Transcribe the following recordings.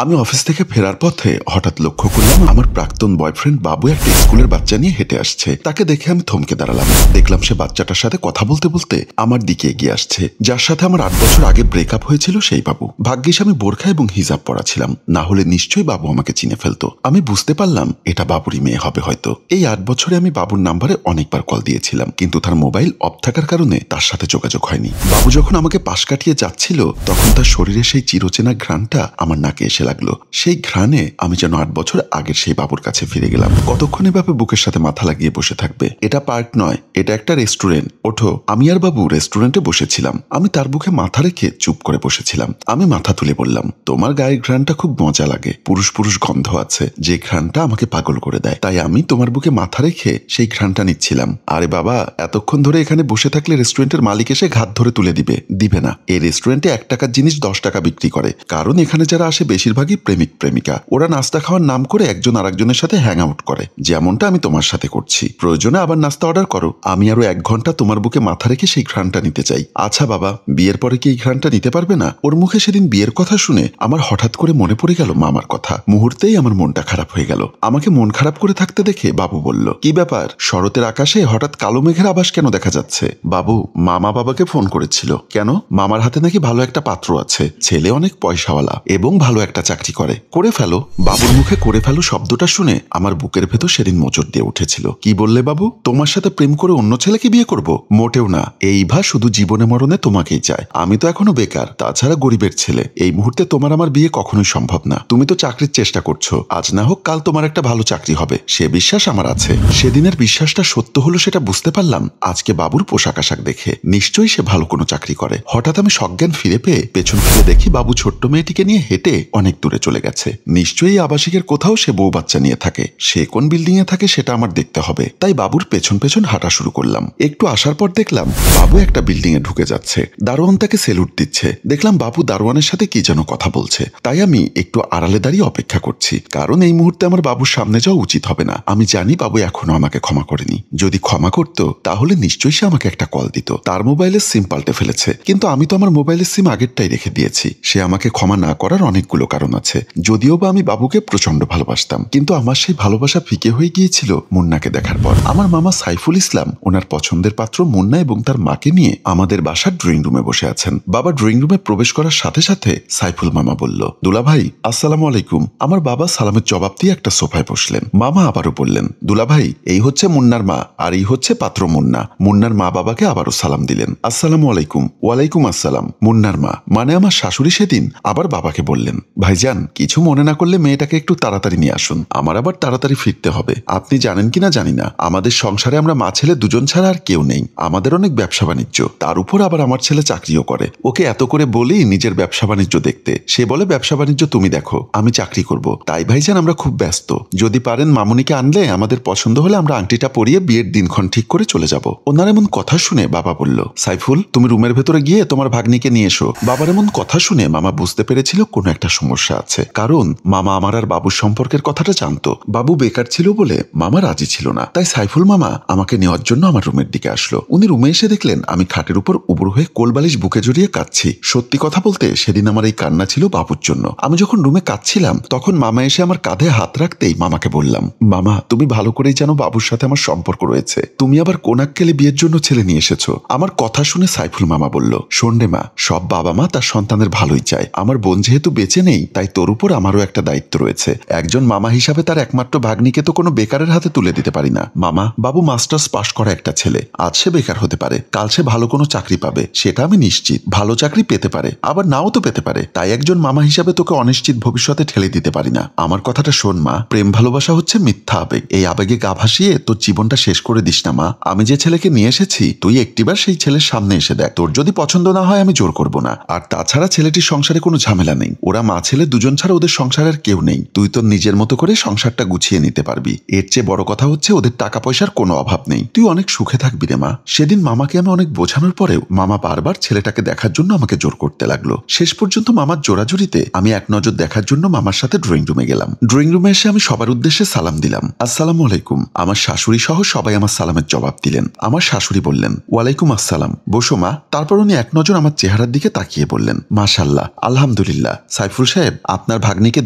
আমি অফিস থেকে ফেরার পথে হঠাৎ লক্ষ্য করলাম আমার প্রাক্তন বয়ফ্রেন্ড বাবু একটা স্কুলের বাচ্চা নিয়ে হেঁটে আসছে। তাকে দেখে আমি থমকে দাঁড়ালাম। দেখলাম সে বাচ্চাটার সাথে কথা বলতে বলতে আমার দিকে এগিয়ে আসছে। যার সাথে আমার 8 বছর আগে ব্রেকআপ হয়েছিল সেই বাবু। ভাগ্যিস আমি বোরখা এবং হিজাব পরা ছিলাম, না হলে নিশ্চয়ই বাবু আমাকে চিনে ফেলতো। আমি বুঝতে পারলাম এটা বাবুরই মেয়ে হবে হয়তো। এই 8 বছরে আমি বাবুর নাম্বারে অনেকবার কল দিয়েছিলাম, কিন্তু তার মোবাইল অফ থাকার কারণে তার সাথে যোগাযোগ হয়নি। বাবু যখন আমাকে পাশ কাটিয়ে যাচ্ছিল তখন তার শরীরে সেই চিরচেনা ঘ্রাণটা আমার নাকে এসে লাগলো। সেই ঘ্রাণে আমি যেন 8 বছর আগের সেই বাবুর কাছে ফিরে গেলাম। কতক্ষণ এভাবে বুকের সাথে মাথা লাগিয়ে বসে থাকবে? এটা পার্ক নয়, এটা একটা রেস্টুরেন্ট। ওঠো। আমি আর বাবু রেস্টুরেন্টে বসেছিলাম। আমি তার বুকে মাথা রেখে চুপ করে বসেছিলাম। আমি মাথা তুলে বললাম, তোমার গায়ের ঘ্রাণটা খুব মজা লাগে, পুরুষ পুরুষ গন্ধ আছে, যে ঘ্রাণটা আমাকে পাগল করে দেয়। তাই আমি তোমার বুকে মাথা রেখে সেই ঘ্রাণটা নিচ্ছিলাম। আরে বাবা, এতক্ষণ ধরে এখানে বসে থাকলে রেস্টুরেন্টের মালিক এসে ঘাত ধরে তুলে দিবে না। এই রেস্টুরেন্টে 1 টাকার জিনিস 10 টাকা বিক্রি করে, কারণ এখানে যারা আসে বেশিরভাগই প্রেমিক প্রেমিকা। ওরা নাস্তা খাওয়ার নাম করে একজন আরেকজনের সাথে হ্যাং আউট করে, যেমনটা আমি তোমার সাথে করছি। প্রয়োজনে আবার নাস্তা অর্ডার করো। আমি আরো 1 ঘন্টা তোমার বুকে মাথা রেখে সেই ঘ্রাণটা নিতে চাই। আচ্ছা বাবা, বিয়ের পরে কি এই ঘ্রাণটা নিতে পারবে না? ওর মুখে সেদিন বিয়ের কথা শুনে আমার হঠাৎ করে মনে পড়ে গেল মামার কথা। মুহূর্তেই আমার মনটা খারাপ হয়ে গেল। আমাকে মন খারাপ করে থাকতে দেখে বাবু বলল, কি ব্যাপার, শরতের আকাশে হঠাৎ কালো মেঘের আভাস কেন দেখা যাচ্ছে? বাবু, মামা বাবাকে ফোন করেছিল। কেন? মামার হাতে নাকি ভালো একটা পাত্র আছে, ছেলে অনেক পয়সাওয়ালা এবং ভালো একটা চাকরি করে ফেলো। বাবুর মুখে করে ফেলো শব্দটা শুনে আমার বুকের ভেতর সেদিন মোচড় দিয়ে উঠেছিল। কি বললে বাবু? তোমার সাথে প্রেম করে অন্য ছেলেকে বিয়ে করব? মোটেও না। এই ভা শুধু জীবনে মরণে তোমাকেই চায়। আমি তো এখনো বেকার, তাছাড়া গরিবের ছেলে। এই মুহূর্তে তোমার আমার বিয়ে কখনোই সম্ভব না। তুমি তো চাকরির চেষ্টা করছো, আজ না হোক কাল তোমার একটা ভালো চাকরি হবে, সে বিশ্বাস আমার আছে। সেদিনের বিশ্বাসটা সত্য হলো সেটা বুঝতে পারলাম আজকে বাবুর পোশাক আশাক দেখে। নিশ্চয়ই সে ভালো কোনো চাকরি করে। হঠাৎ আমি সজ্ঞান ফিরে পেয়ে পেছন ফিরে দেখি বাবু ছোট্ট মেয়েটিকে নিয়ে হেঁটে অনেক দূরে চলে গেছে। নিশ্চয়ই আবাসিকের কোথাও সে বউ বাচ্চা নিয়ে থাকে। সে কোন বিল্ডিং এ থাকে সেটা আমার দেখতে হবে। তাই বাবুর পেছন পেছন হাঁটা শুরু করলাম। একটু আসার পর দেখলাম বাবু একটা বিল্ডিং এ ঢুকে যাচ্ছে। দারোয়ান তাকে সেলুট দিচ্ছে। দেখলাম বাবু দারোয়ানের সাথে কি যেন কথা বলছে। তাই আমি একটু আড়ালে দাঁড়িয়ে অপেক্ষা করছি, কারণ এই মুহূর্তে আমার বাবুর সামনে যাওয়া উচিত হবে না। আমি জানি বাবু এখনো আমাকে ক্ষমা করেনি। যদি ক্ষমা করত তাহলে নিশ্চয়ই সে আমাকে একটা কল দিত। তার মোবাইলের সিম পাল্টে ফেলেছে, কিন্তু আমি তো আমার মোবাইলের সিম আগেরটাই রেখে দিয়েছি। সে আমাকে ক্ষমা না করার অনেকগুলো কারণ আছে। যদিও বা আমি বাবুকে প্রচন্ড ভালোবাসতাম, কিন্তু আমার সেই ভালোবাসা ফিকে হয়ে গিয়েছিল মুন্নাকে দেখার পর। আমার মামা সাইফুল ইসলাম ওনার পছন্দের পাত্র মুন্না এবং তার মাকে নিয়ে আমাদের বাসার ড্রয়িং রুমে বসে আছেন। বাবা ড্রয়িং রুমে প্রবেশ করার সাথে সাথে সাইফুল মামা বলল, দুলা ভাই আসসালামু আলাইকুম। আমার বাবা সালামের জবাব দিয়ে একটা সোফায় বসলেন। মামা আবারও বললেন, দুলা ভাই এই হচ্ছে মুন্নার মা, আর এই হচ্ছে পাত্র মুন্না। মুন্নার মা বাবাকে আবারও সালাম দিলেন, আসসালামু আলাইকুম। ওয়ালাইকুম আসসালাম। মুন্নার মা মানে আমার শাশুড়ি সেদিন আবার বাবাকে বললেন, ভাইজান কিছু মনে না করলে মেয়েটাকে একটু তাড়াতাড়ি নিয়ে আসুন, আমার আবার তাড়াতাড়ি ফিরতে হবে। আপনি জানেন কিনা জানি না, আমাদের সংসারে আমরা মা ছেলে দুজন ছাড়া আর কেউ নেই। আমাদের অনেক ব্যবসা বাণিজ্য, তার উপর আবার আমার ছেলে চাকরিও করে। ওকে এত করে বলি নিজের ব্যবসা বাণিজ্য দেখতে, সে বলে ব্যবসা বাণিজ্য তুমি দেখো, আমি চাকরি করব। তাই ভাইজান আমরা খুব ব্যস্ত। যদি পারেন মামুনিকে আনলে আমাদের পছন্দ হলে আমরা আংটিটা পরিয়ে বিয়ের দিনক্ষণ ঠিক করে চলে যাব। ওনার এমন কথা শুনে বাবা বলল, সাইফুল তুমি রুমের ভেতরে গিয়ে তোমার ভাগ্নিকে নিয়ে এসো। বাবার এমন কথা শুনে মামা বুঝতে পেরেছিল কোনো একটা সমস্যা আছে, কারণ মামা আমার আর বাবুর সম্পর্কের কথাটা জানতো। বাবু বেকার ছিল বলে মামা রাজি ছিল না। তাই সাইফুল মামা আমাকে নেওয়ার জন্য আমার রুমের দিকে আসলো। উনি রুমে এসে দেখলেন আমি খাটের উপর উবুড় হয়ে কোলবালিশ বুকে জড়িয়ে কাঁদছি। সত্যি কথা বলতে সেদিন আমার এই কান্না ছিল বাবুর জন্য। আমি যখন রুমে কাঁদছিলাম তখন মামা এসে আমার কাঁধে হাত রাখতেই মামাকে বললাম, মামা তুমি ভালো করেই জানো বাবুর সাথে আমার সম্পর্ক রয়েছে, তুমি আবার কোন আক্কেলে বিয়ের জন্য ছেলে নিয়ে এসেছো। আমার কথা শুনে সাইফুল মামা বলল, শোন রে মা, সব বাবা মা তার সন্তানের ভালোই চায়। আমার বোন যেহেতু বেঁচে নেই তাই তোর উপর আমারও একটা দায়িত্ব রয়েছে। একজন মামা হিসাবে তার একমাত্র ভাগ্নিকে তো কোনো বেকারের হাতে তুলে দিতে পারি না। মামা, বাবু মাস্টার্স পাশ করা একটা ছেলে, আজ সে বেকার হতে পারে, কাল সে ভালো কোনো চাকরি পাবে, সেটা আমি নিশ্চিত। ভালো চাকরি পেতে পারে, আবার নাও তো পেতে পারে। তাই একজন মামা হিসাবে তোকে অনিশ্চিত ভবিষ্যতে ঠেলে দিতে পারি না। আমার কথাটা শোন মা, প্রেম ভালোবাসা হচ্ছে মিথ্যা আবেগ। এই আবেগে গা ভাসিয়ে তোর জীবনটা শেষ করে দিস না মা। আমি যে ছেলেকে নিয়ে এসেছি তুই একটিবার সেই ছেলের সামনে এসে দেখ। তোর যদি পছন্দ না হয় আমি জোর করব না। আর তাছাড়া ছেলেটির সংসারে কোনো ঝামেলা নেই। ওরা মা ছেলে দুজন ছাড়া ওদের সংসারের কেউ নেই। তুই তোর নিজের মতো করে সংসারটা গুছিয়ে নিতে পারবি। এর চেয়ে বড় কথা হচ্ছে ওদের টাকা পয়সার কোনো অভাব নেই। তুই অনেক সুখে থাকবি রে মা। সেদিন মামাকে আমি অনেক বোঝানোর পরেও মামা বারবার ছেলেটাকে দেখার জন্য আমাকে জোর করতে লাগলো। শেষ পর্যন্ত মামার জোরাজুরিতে আমি এক নজর দেখার জন্য মামার সাথে ড্রয়িং রুমে গেলাম। ড্রয়িং রুমে এসে আমি সবার উদ্দেশ্যে সালাম দিলাম, আসসালামু আলাইকুম। আমার শাশুড়ি সহ সবাই আমার সালামের জবাব দিলেন। আমার শাশুড়ি বললেন, ওয়ালাইকুম আসসালাম, বসো মা। তারপর উনি এক নজর আমার চেহারার দিকে তাকিয়ে বললেন, মাশাআল্লাহ, আলহামদুলিল্লাহ। সাইফুল সাহেব সাহেব, আপনার ভাগ্নিকে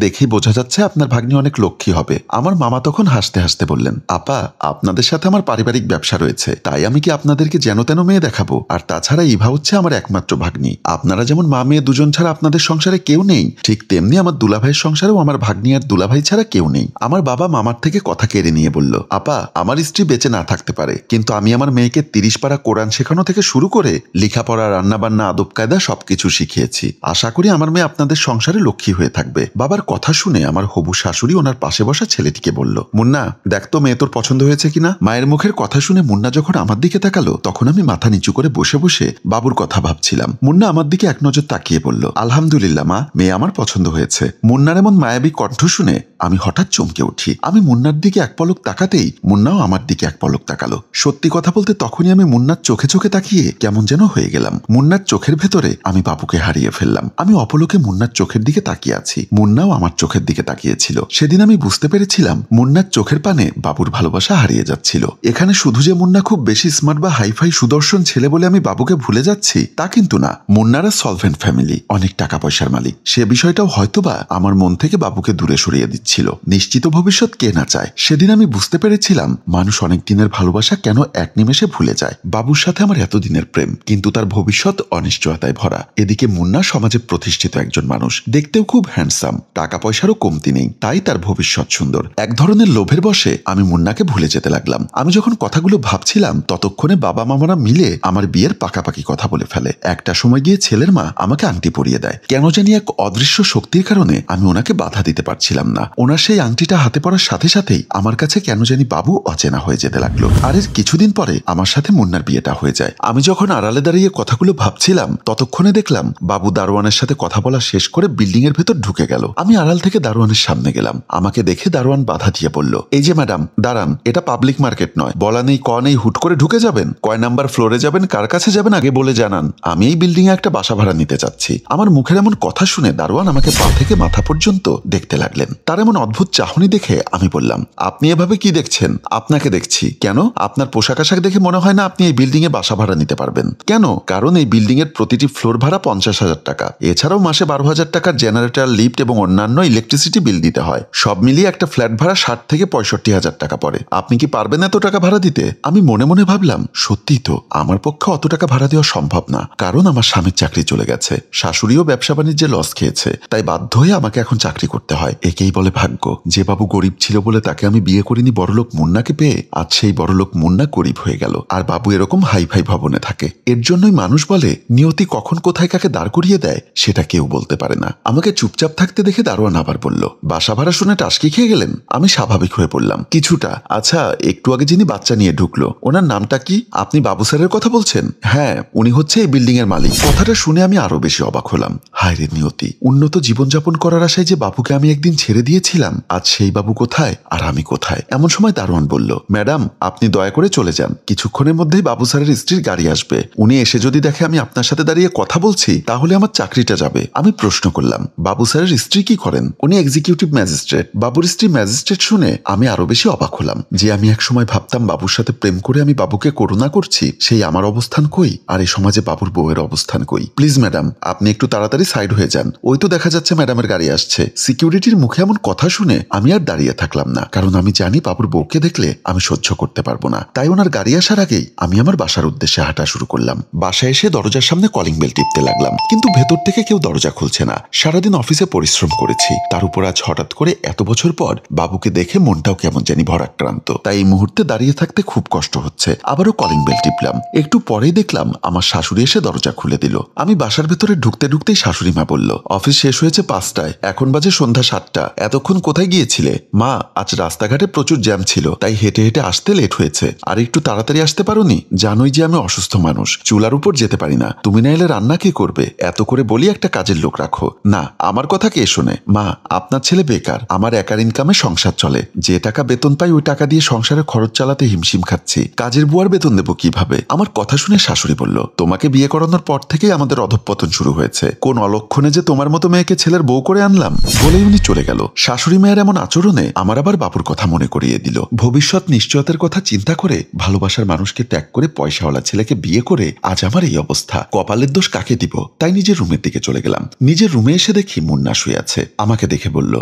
দেখেই বোঝা যাচ্ছে আপনার ভাগ্নি অনেক লক্ষ্মী হবে। আমার মামা তখন হাসতে হাসতে বললেন, আপা, আপনাদের সাথে আমার পারিবারিক ব্যবসা রয়েছে, তাই আমি কি আপনাদেরকে যেন তেন মেয়ে দেখাবো? আর তাছাড়া ইভা হচ্ছে আমার একমাত্র ভাগ্নি। আপনারা যেমন মা মেয়ে দুজন ছাড়া আপনাদের সংসারে কেউ নেই, ঠিক তেমনি আমার দুলাভাইয়ের সংসারেও আমার ভাগ্নি আর দুলাভাই ছাড়া কেউ নেই। আমার বাবা মামার থেকে কথা কেড়ে নিয়ে বলল, আপা, আমার স্ত্রী বেঁচে না থাকতে পারে, কিন্তু আমি আমার মেয়েকে 30 পারা কোরআন শেখানো থেকে শুরু করে লেখাপড়া, রান্নাবান্না, আদব কায়দা সবকিছু শিখিয়েছি। আশা করি আমার মেয়ে আপনাদের সংসারে লক্ষ্মী হয়ে থাকবে। বাবার কথা শুনে আমার হবু শাশুড়ি ওনার পাশে বসা ছেলেটিকে বলল, মুন্না, দেখ তো মেয়ে তোর পছন্দ হয়েছে কিনা। মায়ের মুখের কথা শুনে মুন্না যখন আমার দিকে তাকালো, তখন আমি মাথা নিচু করে বসে বসে বাবুর কথা ভাবছিলাম। মুন্না আমার দিকে এক নজর তাকিয়ে বলল, আলহামদুলিল্লাহ মা, মেয়ে আমার পছন্দ হয়েছে। মুন্নার এমন মায়াবী কণ্ঠ শুনে আমি হঠাৎ চমকে উঠি। আমি মুন্নার দিকে এক পলক তাকাতেই মুন্নাও আমার দিকে এক পলক তাকালো। সত্যি কথা বলতে তখনই আমি মুন্নার চোখে চোখে তাকিয়ে কেমন যেন হয়ে গেলাম। মুন্নার চোখের ভেতরে আমি বাবুকে হারিয়ে ফেললাম। আমি অপলকে মুন্নার চোখের দিকে তাকিয়ে আছি, মুন্নাও আমার চোখের দিকে তাকিয়েছিল। সেদিন আমি বুঝতে পেরেছিলাম মুন্নার চোখের পানে বাবুর ভালোবাসা হারিয়ে যাচ্ছিল। এখানে শুধু যে মুন্না খুব বেশি স্মার্ট বা হাইফাই সুদর্শন ছেলে বলে আমি বাবুকে ভুলে যাচ্ছি তা কিন্তু না। মুন্নারা সলভেন্ট ফ্যামিলি, অনেক টাকা পয়সার মালিক। সে বিষয়টাও হয়তোবা আমার মন থেকে বাবুকে দূরে সরিয়ে দিচ্ছিল। নিশ্চিত ভবিষ্যৎ কে না চায়। সেদিন আমি বুঝতে পেরেছিলাম মানুষ অনেক দিনের ভালোবাসা কেন এক নিমেষে ভুলে যায়। বাবুর সাথে আমার এতদিনের প্রেম, কিন্তু তার ভবিষ্যৎ অনিশ্চয়তায় ভরা। এদিকে মুন্না সমাজে প্রতিষ্ঠিত একজন মানুষ, দেখতেও খুব হ্যান্ডসাম, টাকা পয়সারও কমতি নেই, তাই তার ভবিষ্যৎ সুন্দর। এক ধরনের লোভের বশে আমি মুন্নাকে ভুলে যেতে লাগলাম। আমি যখন কথাগুলো ভাবছিলাম ততক্ষণে বাবা মামারা মিলে আমার বিয়ের পাকাপাকি কথা বলে ফেলে। একটা সময় গিয়ে ছেলের মা আমাকে আংটি পরিয়ে দেয়। কেন জানি এক অদৃশ্য শক্তির কারণে আমি ওনাকে বাধা দিতে পারছিলাম না। ওনার সেই আংটিটা হাতে পড়ার সাথে সাথেই আমার কাছে কেন জানি বাবু অচেনা হয়ে যেতে লাগলো। আর এর কিছুদিন পরে আমার সাথে মুন্নার বিয়েটা হয়ে যায়। আমি যখন আড়ালে দাঁড়িয়ে কথাগুলো ভাবছিলাম ততক্ষণে দেখলাম বাবু দারোয়ানের সাথে কথা বলা শেষ করে বিল্ডিং এর ভেতর ঢুকে গেল। আমি আড়াল থেকে দারোয়ানের সামনে গেলাম। আমাকে দেখে দারোয়ান বাধা দিয়ে বলল, এই যে ম্যাডাম, দাঁড়ান, এটা পাবলিক মার্কেট নয়, বলা নেই ক নেই, হুট করে ঢুকে যাবেন। কয় নাম্বার ফ্লোরে যাবেন, কার কাছে যাবেন আগে বলে জানান। আমি এই বিল্ডিং এ একটা বাসা ভাড়া নিতে চাচ্ছি। আমার মুখের এমন কথা শুনে দারোয়ান আমাকে পা থেকে মাথা পর্যন্ত দেখতে লাগলেন। তার এমন অদ্ভুত চাহনি দেখে আমি বললাম, আপনি এভাবে কি দেখছেন? আপনাকে দেখছি। কেন? আপনার পোশাক আশাক দেখে মনে হয় না আপনি এই বিল্ডিং এ বাসা ভাড়া নিতে পারবেন। কেন? কারণ এই বিল্ডিং এর প্রতিটি ফ্লোর ভাড়া 50,000 টাকা, এছাড়াও মাসে 12,000 টাকার জেনারেটর, লিফট এবং অন্যান্য ইলেকট্রিসিটি বিল দিতে হয়। সব মিলিয়ে একটা ফ্ল্যাট ভাড়া 60 থেকে 65,000 টাকা পড়ে। আপনি কি পারবেন এত টাকা ভাড়া দিতে? আমি মনে মনে ভাবলাম, সত্যি তো, আমার পক্ষে অত টাকা ভাড়া দেওয়া সম্ভব না, কারণ আমার স্বামীর চাকরি চলে গেছে, শাশুড়িও ব্যবসা বাণিজ্যে লস খেয়েছে, তাই বাধ্য হয়ে আমাকে এখন চাকরি করতে হয়। একেই বলে ভাগ্য। যে বাবু গরিব ছিল বলে তাকে আমি বিয়ে করিনি বড়লোক মুন্নাকে পেয়ে, আজ সেই বড়লোক মুন্না গরিব হয়ে গেল, আর বাবু এরকম হাই ফাই ভবনে থাকে। এর জন্যই মানুষ বলে নিয়তি কখন কোথায় কাকে দাঁড় করিয়ে দেয় সেটা কেউ বলতে পারে না। আমাকে চুপচাপ থাকতে দেখে দারোয়ান আবার বলল, বাসা ভাড়া শুনে টাসকি খেয়ে গেলেন? আমি স্বাভাবিক হয়ে পড়লাম, কিছুটা। আচ্ছা, একটু আগে যিনি বাচ্চা নিয়ে ঢুকলো ওনার নামটা কি? আপনি বাবু স্যারের কথা বলছেন? হ্যাঁ, উনি হচ্ছে এই বিল্ডিং এর মালিক। কথাটা শুনে আমি আরো বেশি অবাক হলাম। হায় রে নিয়তি, উন্নত জীবনযাপন করার আশায় যে বাবুকে আমি একদিন ছেড়ে দিয়েছিলাম, আজ সেই বাবু কোথায় আর আমি কোথায়? এমন সময় দারোয়ান বলল, ম্যাডাম, আপনি দয়া করে চলে যান, কিছুক্ষণের মধ্যেই বাবু স্যারের স্ত্রীর গাড়ি আসবে। উনি এসে যদি দেখে আমি আপনার সাথে দাঁড়িয়ে কথা বলছি তাহলে আমার চাকরিটা যাবে। আমি প্রশ্ন করলাম, বাবু স্যারের স্ত্রী কি করেন? উনি এক্সিকিউটিভ ম্যাজিস্ট্রেট। বাবুর স্ত্রী ম্যাজিস্ট্রেট শুনে আমি আরো বেশি অবাক হলাম। যে আমি এক সময় ভাবতাম বাবুর সাথে প্রেম করে আমি বাবুকে করুণা করছি, সেই আমার অবস্থান কই, আর এই সমাজে বাবুর বউয়ের অবস্থান কই? প্লিজ ম্যাডাম, আপনি একটু তাড়াতাড়ি সাইড হয়ে যান, ওই তো দেখা যাচ্ছে ম্যাডামের গাড়ি আসছে। সিকিউরিটির মুখে এমন কথা শুনে আমি আর দাঁড়িয়ে থাকলাম না, কারণ আমি জানি বাবুর বউকে দেখলে আমি সহ্য করতে পারবো না। তাই ওনার গাড়ি আসার আগেই আমি আমার বাসার উদ্দেশ্যে হাঁটা শুরু করলাম। বাসায় এসে দরজার সামনে কলিং বেল টিপতে লাগলাম, কিন্তু ভেতর থেকে কেউ দরজা খুলছে না। সারাদিন অফিসে পরিশ্রম করেছি, তার উপর আজ হঠাৎ করে এত বছর পর বাবুকে দেখে মনটাও কেমন জানি ভরাক্রান্ত। তাই এই মুহূর্তে দাঁড়িয়ে থাকতে খুব কষ্ট হচ্ছে। আবারও কলিং বেল টিপলাম। একটু পরেই দেখলাম আমার শাশুড়ি এসে দরজা খুলে দিল। আমি বাসার ভেতরে ঢুকতে ঢুকতেই শাশুড়ি মা বলল, অফিস শেষ হয়েছে 5টায়, এখন বাজে সন্ধ্যা 7টা, এতক্ষণ কোথায় গিয়েছিলে? মা, আজ রাস্তাঘাটে প্রচুর জ্যাম ছিল, তাই হেঁটে হেঁটে আসতে লেট হয়েছে। আর একটু তাড়াতাড়ি আসতে পারোনি? জানোই যে আমি অসুস্থ মানুষ, চুলার উপর যেতে পারি না, তুমি না এলে রান্না কে করবে? এত করে বলি একটা কাজের লোক রাখো। না, আমার কথা কে শোনে? মা, আপনার ছেলে বেকার, আমার একার ইনকামে সংসার চলে, যে টাকা বেতন পাই ওই টাকা দিয়ে সংসারে খরচ চালাতে হিমশিম খাচ্ছি, কাজের বুয়ার বেতন দেবো কিভাবে? আমার কথা শুনে শাশুড়ি বলল, তোমাকে বিয়ে করানোর পর থেকেই আমাদের অধঃপতন শুরু হয়েছে, কোন অলক্ষণে যে তোমার মতো মেয়েকে ছেলের বউ করে আনলাম। বলেই উনি চলে গেল। শাশুড়ি মায়ের এমন আচরণে আমার আবার বাবুর কথা মনে করিয়ে দিল। ভবিষ্যৎ নিশ্চয়তার কথা চিন্তা করে ভালোবাসার মানুষকে ত্যাগ করে পয়সাওয়ালা ছেলেকে বিয়ে করে আজ আমার এই অবস্থা। কপালের দোষ কাকে দিব? তাই নিজের রুমের দিকে চলে গেলাম। নিজের রুমে এসে দেখি দেখি মুন্না শুয়ে আছে। আমাকে দেখে বলল,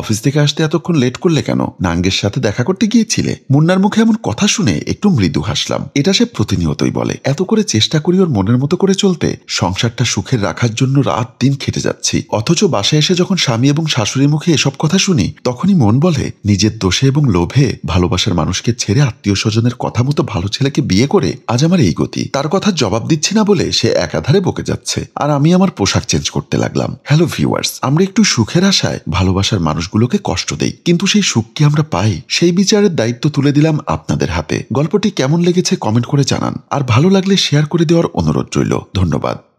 অফিস থেকে আসতে এতক্ষণ লেট করলে কেন? নাঙ্গের সাথে দেখা করতে গিয়েছিলে? মুন্নার মুখে এমন কথা শুনে একটু মৃদু হাসলাম। এটা সে প্রতিনিয়তই বলে। এত করে চেষ্টা করি ওর মনের মতো করে চলতে, সংসারটা সুখের রাখার জন্য রাত দিন খেটে যাচ্ছি, অথচ বাসায় এসে যখন স্বামী এবং শাশুড়ির মুখে এসব কথা শুনি তখনই মন বলে নিজের দোষে এবং লোভে ভালোবাসার মানুষকে ছেড়ে আত্মীয় স্বজনের কথা মতো ভালো ছেলেকে বিয়ে করে আজ আমার এই গতি। তার কথা জবাব দিচ্ছি না বলে সে একাধারে বকে যাচ্ছে, আর আমি আমার পোশাক চেঞ্জ করতে লাগলাম। হ্যালো ভিউয়ার্স, আমরা একটু সুখের আশায় ভালোবাসার মানুষগুলোকে কষ্ট দেই, কিন্তু সেই সুখ কি আমরা পাই? সেই বিচারের দায়িত্ব তুলে দিলাম আপনাদের হাতে। গল্পটি কেমন লেগেছে কমেন্ট করে জানান, আর ভালো লাগলে শেয়ার করে দেওয়ার অনুরোধ রইল। ধন্যবাদ।